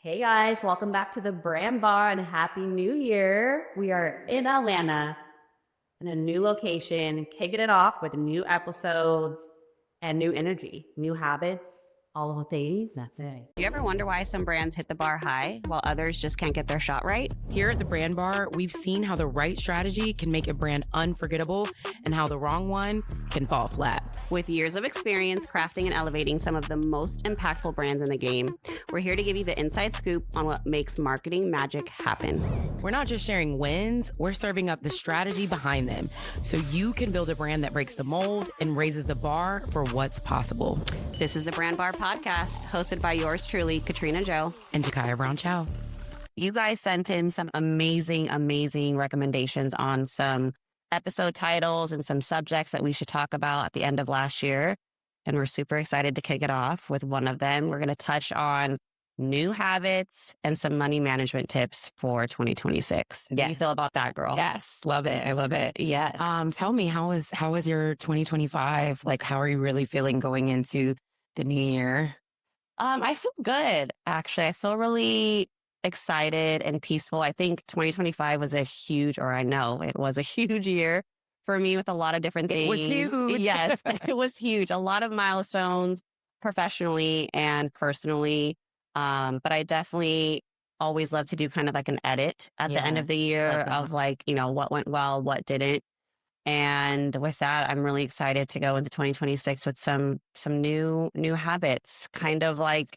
Hey guys, welcome back to the Brand Bar and Happy New Year. We are in Atlanta in a new location, kicking it off with new episodes and new energy, new habits, all of the things. That's it. Do you ever wonder why some brands hit the bar high while others just can't get their shot right? Here at the Brand Bar, we've seen how the right strategy can make a brand unforgettable and how the wrong one can fall flat. With years of experience crafting and elevating some of the most impactful brands in the game, we're here to give you the inside scoop on what makes marketing magic happen. We're not just sharing wins, we're serving up the strategy behind them so you can build a brand that breaks the mold and raises the bar for what's possible. This is the Brand Bar Podcast, hosted by yours truly, Katrina Joe and Jakiya Brown-Chow. You guys sent in some amazing recommendations on some episode titles and some subjects that we should talk about at the end of last year. And we're super excited to kick it off with one of them. We're going to touch on new habits and some money management tips for 2026. How do you feel about that, girl? Yes, love it. I love it. Yeah. Tell me, how was your 2025? Like, how are you really feeling going into the new year? I feel good, actually. I feel really excited and peaceful. I think 2025 was I know it was a huge year for me with a lot of different things. It was huge. Yes, it was huge. A lot of milestones professionally and personally. But I definitely always love to do kind of like an edit at the end of the year of like, what went well, what didn't. And with that, I'm really excited to go into 2026 with some new habits, kind of like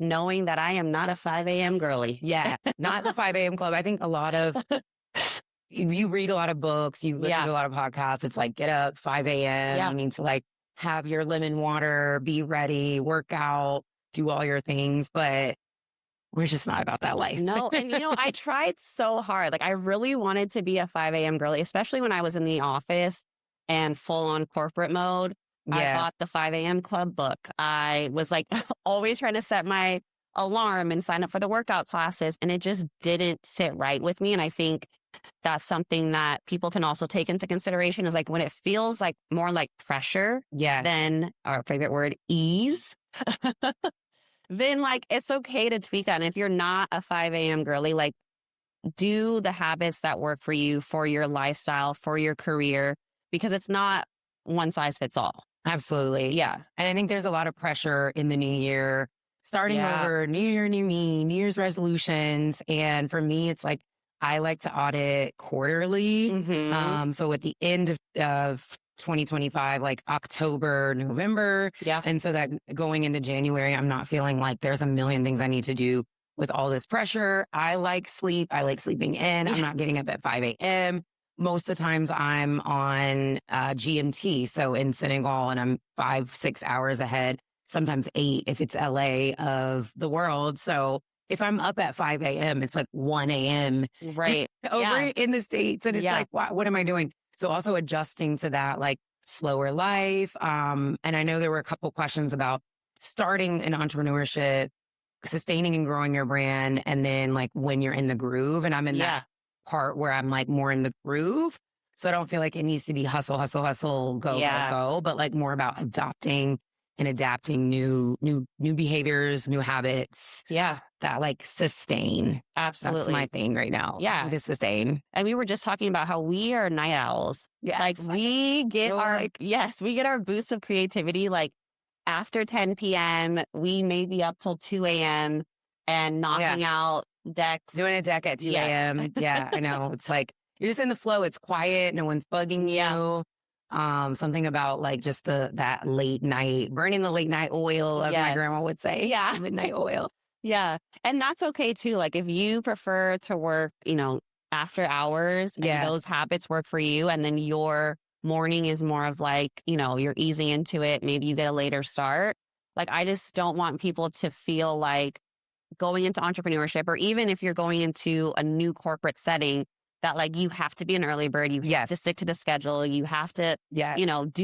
knowing that I am not a 5 a.m. girly. Yeah, not the 5 a.m. club. I think a lot of, you read a lot of books, you listen to a lot of podcasts. It's like, get up 5 a.m. You need to like have your lemon water, be ready, work out, do all your things. But we're just not about that life. No. And I tried so hard. Like I really wanted to be a 5 a.m. girly, especially when I was in the office and full on corporate mode. I bought the 5 a.m. club book. I was like always trying to set my alarm and sign up for the workout classes. And it just didn't sit right with me. And I think that's something that people can also take into consideration is like when it feels like more like pressure than our favorite word, ease. Then like, it's okay to tweak that. And if you're not a 5 a.m. girly, like do the habits that work for you, for your lifestyle, for your career, because it's not one size fits all. Absolutely. Yeah. And I think there's a lot of pressure in the new year, starting over, new year, new me, New Year's resolutions. And for me, it's like, I like to audit quarterly. So at the end of 2025, like October, November. Yeah. And so that going into January, I'm not feeling like there's a million things I need to do with all this pressure. I like sleep. I like sleeping in. I'm not getting up at 5 a.m. Most of the times I'm on GMT. So in Senegal, and I'm 5-6 hours ahead, sometimes 8 if it's LA of the world. So if I'm up at 5 a.m., it's like 1 a.m. Right. over in the States. And it's like, what am I doing? So also adjusting to that, like slower life. And I know there were a couple questions about starting an entrepreneurship, sustaining and growing your brand, and then like when you're in the groove. And I'm in that part where I'm like more in the groove. So I don't feel like it needs to be hustle, go, but like more about adopting and adapting new behaviors, new habits. Yeah. That like sustain. Absolutely. That's my thing right now. Yeah. To sustain. And we were just talking about how we are night owls. Yeah. Like we get we get our boost of creativity. Like after 10 p.m., we may be up till 2 a.m. and knocking out decks. Doing a deck at 2 a.m. Yeah, I know. It's like, you're just in the flow. It's quiet. No one's bugging you. Something about like just that late night, burning the late night oil, as my grandma would say. Yeah. Midnight oil. Yeah. And that's okay too. Like if you prefer to work, after hours and those habits work for you, and then your morning is more of like, you're easing into it. Maybe you get a later start. Like, I just don't want people to feel like going into entrepreneurship, or even if you're going into a new corporate setting, that like you have to be an early bird. You have to stick to the schedule. You have to, do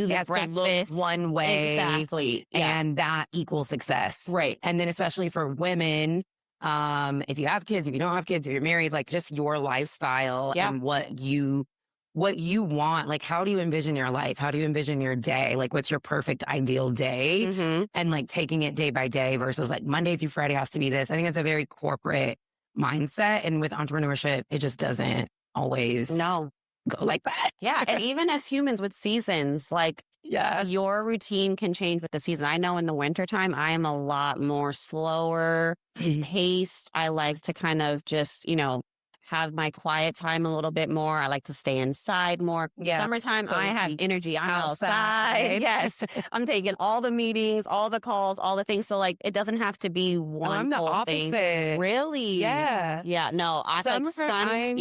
the breakfast one way. Exactly. And that equals success. Right. And then especially for women, if you have kids, if you don't have kids, if you're married, like just your lifestyle and what you what you want. Like, how do you envision your life? How do you envision your day? Like, what's your perfect ideal day? Mm-hmm. And like taking it day by day versus like Monday through Friday has to be this. I think it's a very corporate mindset. And with entrepreneurship, it just doesn't always go like that. Yeah. And even as humans with seasons, like your routine can change with the season. I know in the wintertime, I am a lot more slower paced. I like to kind of just, have my quiet time a little bit more. I like to stay inside more. Summertime, I have energy. I'm outside. Yes. I'm taking all the meetings, all the calls, all the things. So like, it doesn't have to be one I'm the whole opposite. thing. Really? Yeah. Yeah. No, I like sun.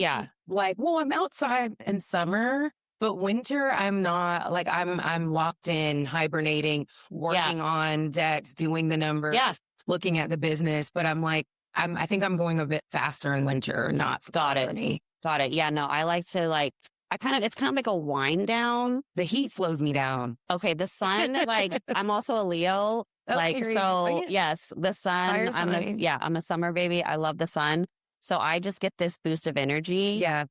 Like, well, I'm outside in summer, but winter, I'm not. Like, I'm locked in, hibernating, working on decks, doing the numbers, looking at the business. But I'm like, I think I'm going a bit faster in winter, not Got it. Yeah, no, I like to it's kind of like a wind down. The heat slows me down. Okay, the sun, like I'm also a Leo. Yes, the sun, I'm a summer baby. I love the sun. So I just get this boost of energy. Yeah.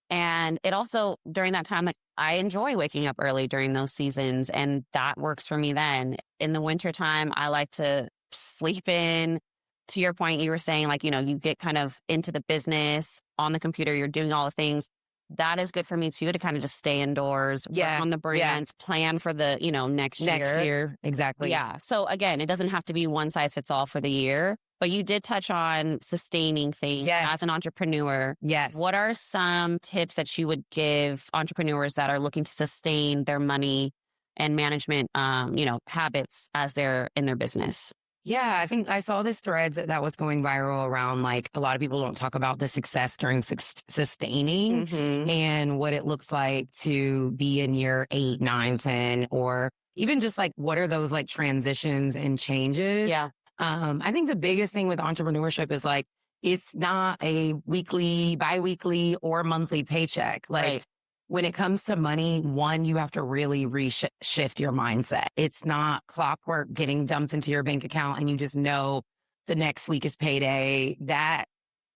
And it also, during that time, like, I enjoy waking up early during those seasons. And that works for me then. In the wintertime, I like to sleep in. To your point, you were saying like, you get kind of into the business on the computer, you're doing all the things. That is good for me too, to kind of just stay indoors, work on the brands, plan for the, next year. Next year, exactly. Yeah. So again, it doesn't have to be one size fits all for the year, but you did touch on sustaining things as an entrepreneur. Yes. What are some tips that you would give entrepreneurs that are looking to sustain their money and management, habits as they're in their business? Yeah, I think I saw this thread that was going viral around like a lot of people don't talk about the success during sustaining and what it looks like to be in year 8, 9, 10, or even just like what are those like transitions and changes. Yeah. I think the biggest thing with entrepreneurship is like it's not a weekly, biweekly, or monthly paycheck. Like when it comes to money, one, you have to really shift your mindset. It's not clockwork getting dumped into your bank account and you just know the next week is payday. That,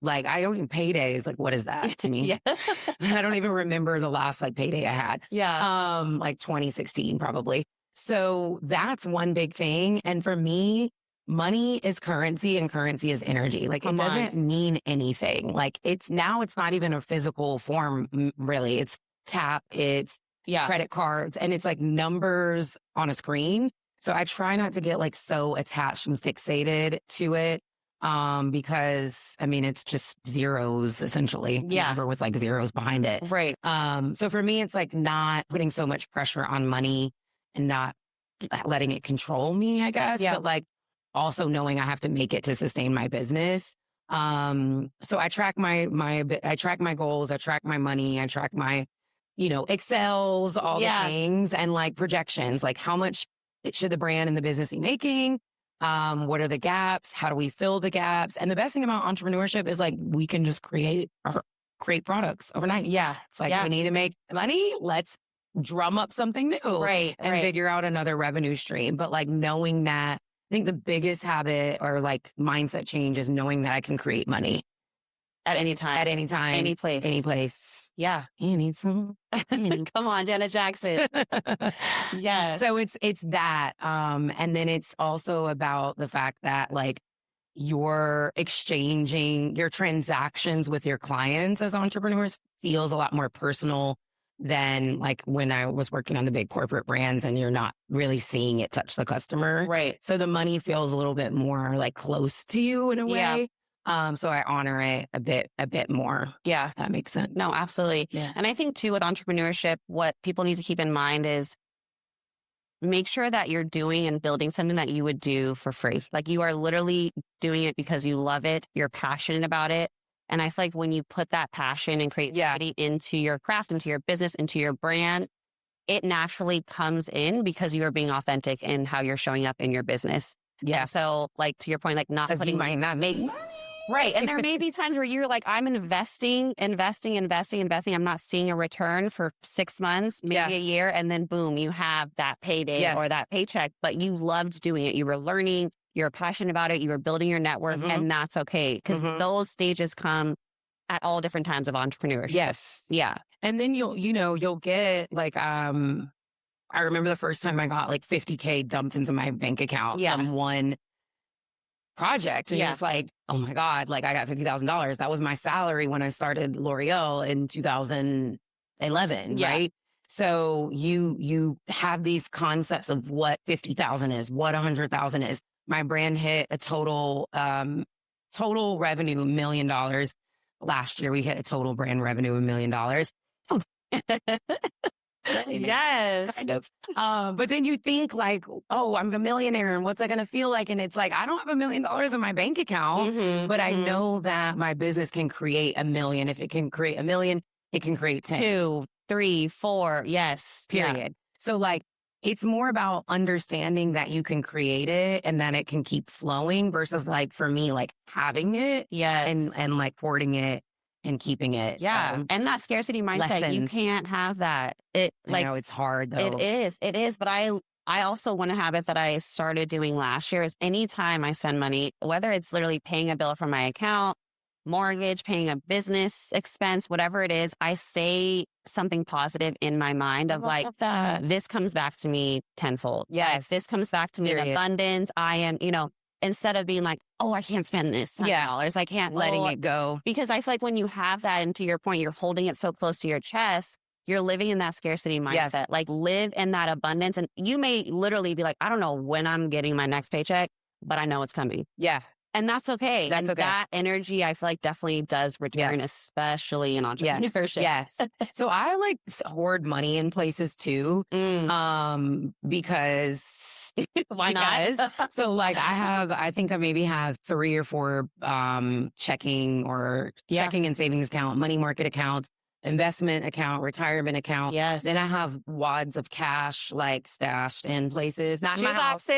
like, I don't even paydays. Like, what is that to me? I don't even remember the last like payday I had. Like 2016 probably. So that's one big thing. And for me, money is currency and currency is energy. Like it doesn't mean anything. Like it's not even a physical form, really. It's tap, it's credit cards, and it's like numbers on a screen. So I try not to get like so attached and fixated to it because I mean it's just zeros essentially. Number with like zeros behind it. Right. So for me it's like not putting so much pressure on money and not letting it control me, I guess. But like also knowing I have to make it to sustain my business. So I track I track my goals, I track my money, I track my Excels, all the things, and like projections, like how much should the brand and the business be making? What are the gaps? How do we fill the gaps? And the best thing about entrepreneurship is like, we can just create products overnight. Yeah. It's like, we need to make money. Let's drum up something new. And figure out another revenue stream. But like knowing that, I think the biggest habit or like mindset change is knowing that I can create money. At any time. Any place. Yeah. You need some. Come on, Janet Jackson. Yes. So it's that. And then it's also about the fact that like you're exchanging your transactions with your clients as entrepreneurs feels a lot more personal than like when I was working on the big corporate brands and you're not really seeing it touch the customer. Right. So the money feels a little bit more like close to you in a way. So I honor it a bit more. Yeah. If that makes sense. No, absolutely. Yeah. And I think too, with entrepreneurship, what people need to keep in mind is make sure that you're doing and building something that you would do for free. Like you are literally doing it because you love it. You're passionate about it. And I feel like when you put that passion and creativity into your craft, into your business, into your brand, it naturally comes in because you are being authentic in how you're showing up in your business. Yeah. And so like to your point, like not putting, you might not make money. Right. And there may be times where you're like, I'm investing. I'm not seeing a return for 6 months, maybe a year. And then boom, you have that payday or that paycheck, but you loved doing it. You were learning, you're passionate about it. You were building your network and that's okay. Because those stages come at all different times of entrepreneurship. Yes. Yeah. And then you'll get like, I remember the first time I got like 50K dumped into my bank account from one project. And it's like, oh my God, like I got $50,000. That was my salary when I started L'Oreal in 2011, right? So you have these concepts of what 50,000 is, what 100,000 is. My brand hit a total revenue $1 million. Last year, we hit a total brand revenue $1 million. Yes. Kind of. But then you think like, oh, I'm a millionaire and what's that going to feel like? And it's like, I don't have $1 million in my bank account, but I know that my business can create $1 million. If it can create $1 million, it can create 10. 2, 3, 4. Yes. Period. Yeah. So like, it's more about understanding that you can create it and that it can keep flowing versus like, for me, like having it and like hoarding it and keeping it. Yeah. So, and that scarcity mindset, you can't have that. I know it's hard though. It is. But I also want a habit that I started doing last year is anytime I spend money, whether it's literally paying a bill from my account, mortgage, paying a business expense, whatever it is, I say something positive in my mind of like, this comes back to me tenfold. Yes. This comes back to me in abundance. I am, instead of being like, oh, I can't spend this $100. I can't letting it go. Because I feel like when you have that, and to your point, you're holding it so close to your chest, you're living in that scarcity mindset. Like live in that abundance. And you may literally be like, I don't know when I'm getting my next paycheck, but I know it's coming. Yeah. And that's okay. That energy, I feel like definitly does return, especially in entrepreneurship. Yes. So I like hoard money in places too. Because why not? So like I think I maybe have 3 or 4 checking and savings account, money market accounts, investment account, retirement account. Yes. Then I have wads of cash like stashed in places, not in my house.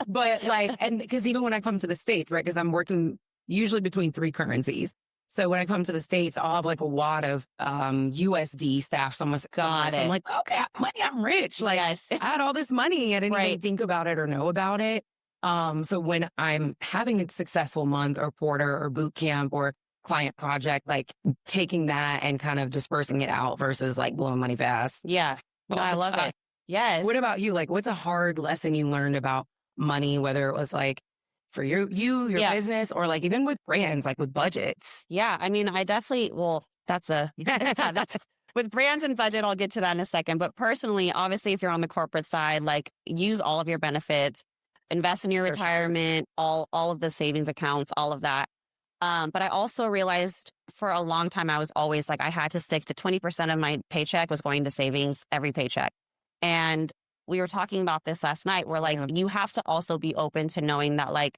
But like, and because even when I come to the States, right, because I'm working usually between 3 currencies. So when I come to the States, I'll have like a wad of USD stashed somewhere. So I'm like, okay, I have money, I'm rich. Like I had all this money. I didn't even think about it or know about it. So when I'm having a successful month or quarter or boot camp or client project, like taking that and kind of dispersing it out versus like blowing money fast. Yeah. No, I love it. Yes. What about you? Like, what's a hard lesson you learned about money, whether it was like for your business or like even with brands, like with budgets? Yeah. I mean, I definitely, that's with brands and budget, I'll get to that in a second. But personally, obviously, if you're on the corporate side, like use all of your benefits, invest in your retirement, all of the savings accounts, all of that. But I also realized for a long time, I was always like, I had to stick to 20% of my paycheck was going to savings every paycheck. And we were talking about this last night where like, you have to also be open to knowing that like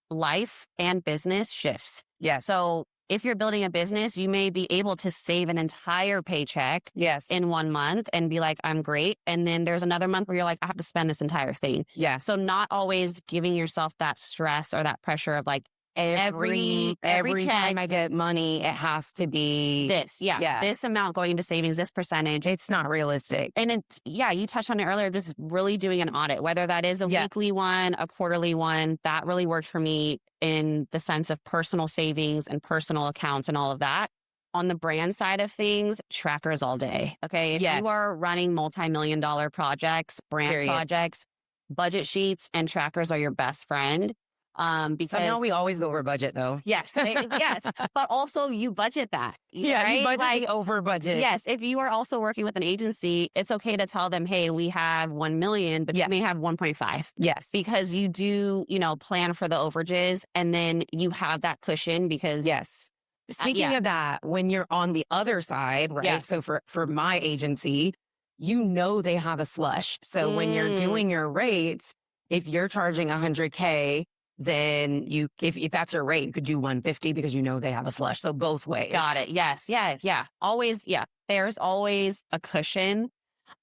life and business shifts. Yeah. So if you're building a business, you may be able to save an entire paycheck in 1 month and be like, I'm great. And then there's another month where you're like, I have to spend this entire thing. Yeah. So not always giving yourself that stress or that pressure of like, every time I get money, it has to be this. Yeah. This amount going into savings, this percentage. It's not realistic. And you touched on it earlier, just really doing an audit, whether that is a weekly one, a quarterly one, that really worked for me in the sense of personal savings and personal accounts and all of that. On the brand side of things, trackers all day. Okay. If you are running multi-million-dollar projects, projects, budget sheets and trackers are your best friend. Because somehow we always go over budget though. Yes. But also you budget that. Yeah. Right? You budget like, over budget. Yes. If you are also working with an agency, it's okay to tell them, hey, we have 1 million, but you may have 1.5. Yes. Because you do, plan for the overages and then you have that cushion because. Yes. Speaking of that, when you're on the other side, right? Yeah. So for my agency, they have a slush. So when you're doing your rates, if you're charging $100K, then if that's your rate, you could do 150 because they have a slush. So both ways. Got it. Yes. Yeah. Always. Yeah. There's always a cushion.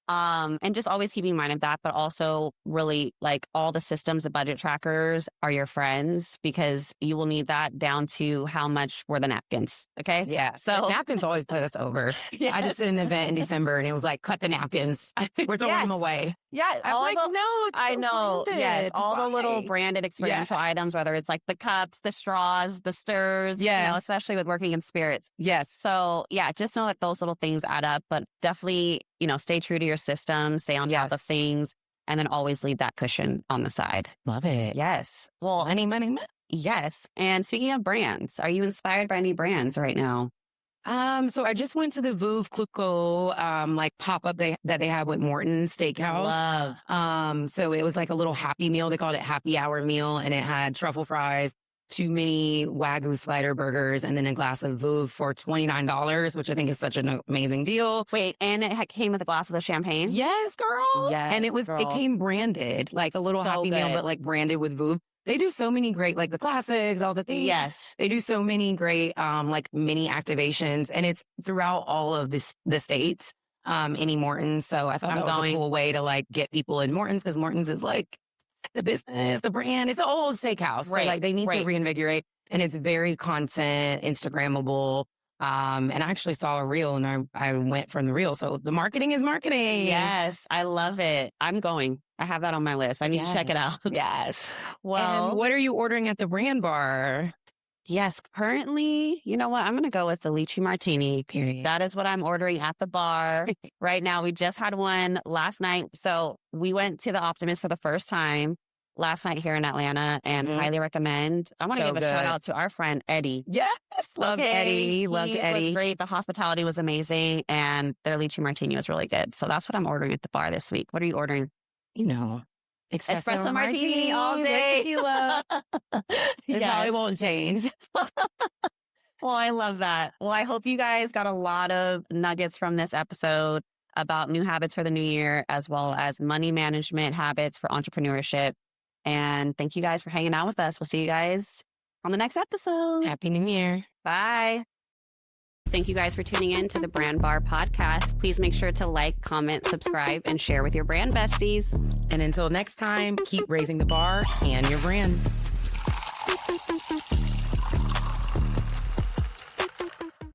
And just always keeping in mind of that, but also really like all the systems, the budget trackers are your friends because you will need that down to how much were the napkins. Okay. Yeah. So the napkins always put us over. Yes. I just did an event in December and it was like, cut the napkins. We're throwing them away. Yeah. I'm like, no, it's I so know. branded. Yes. All the little Why? branded experiential items, whether it's like the cups, the straws, the stirs, especially with working in spirits. Yes. So yeah, just know that those little things add up, but definitely, stay true to your system, stay on top of things, and then always leave that cushion on the side. Love it. Yes. Well, money. Yes. And speaking of brands, are you inspired by any brands right now? So I just went to the Veuve Clicquot, like pop-up that they have with Morton's Steakhouse. Love. So it was like a little happy meal. They called it happy hour meal and it had truffle fries, 2 mini Wagyu slider burgers, and then a glass of Veuve for $29, which I think is such an amazing deal. Wait, and it came with a glass of the champagne? Yes, girl. Yes, and it came branded, like a little happy meal, but like branded with Veuve. They do so many great, like the classics, all the things. Yes. They do so many great, like mini activations, and it's throughout all of the states, any Morton's. So I thought that was a cool way to like get people in Morton's, because Morton's is like the business, the brand. It's an old steakhouse. Right. So like they need to reinvigorate, and it's very content, Instagrammable. And I actually saw a reel and I went from the reel. So the marketing is marketing. Yes. I love it. I'm going. I have that on my list. I need to check it out. Yes. Well, and what are you ordering at the brand bar? Yes. Currently, you know what? I'm going to go with the lychee martini. Period. That is what I'm ordering at the bar right now. We just had one last night. So we went to the Optimist for the first time last night here in Atlanta and highly recommend. I want to give a shout out to our friend Eddie. Yes. Loved Eddie. Loved Eddie. It was great. The hospitality was amazing and their lychee martini was really good. So that's what I'm ordering at the bar this week. What are you ordering? Espresso martini all day. Tequila. It probably won't change. Well, I love that. Well, I hope you guys got a lot of nuggets from this episode about new habits for the new year, as well as money management habits for entrepreneurship. And thank you guys for hanging out with us. We'll see you guys on the next episode. Happy New Year. Bye. Thank you guys for tuning in to the Brand Bar podcast. Please make sure to like, comment, subscribe, and share with your brand besties. And until next time, keep raising the bar and your brand.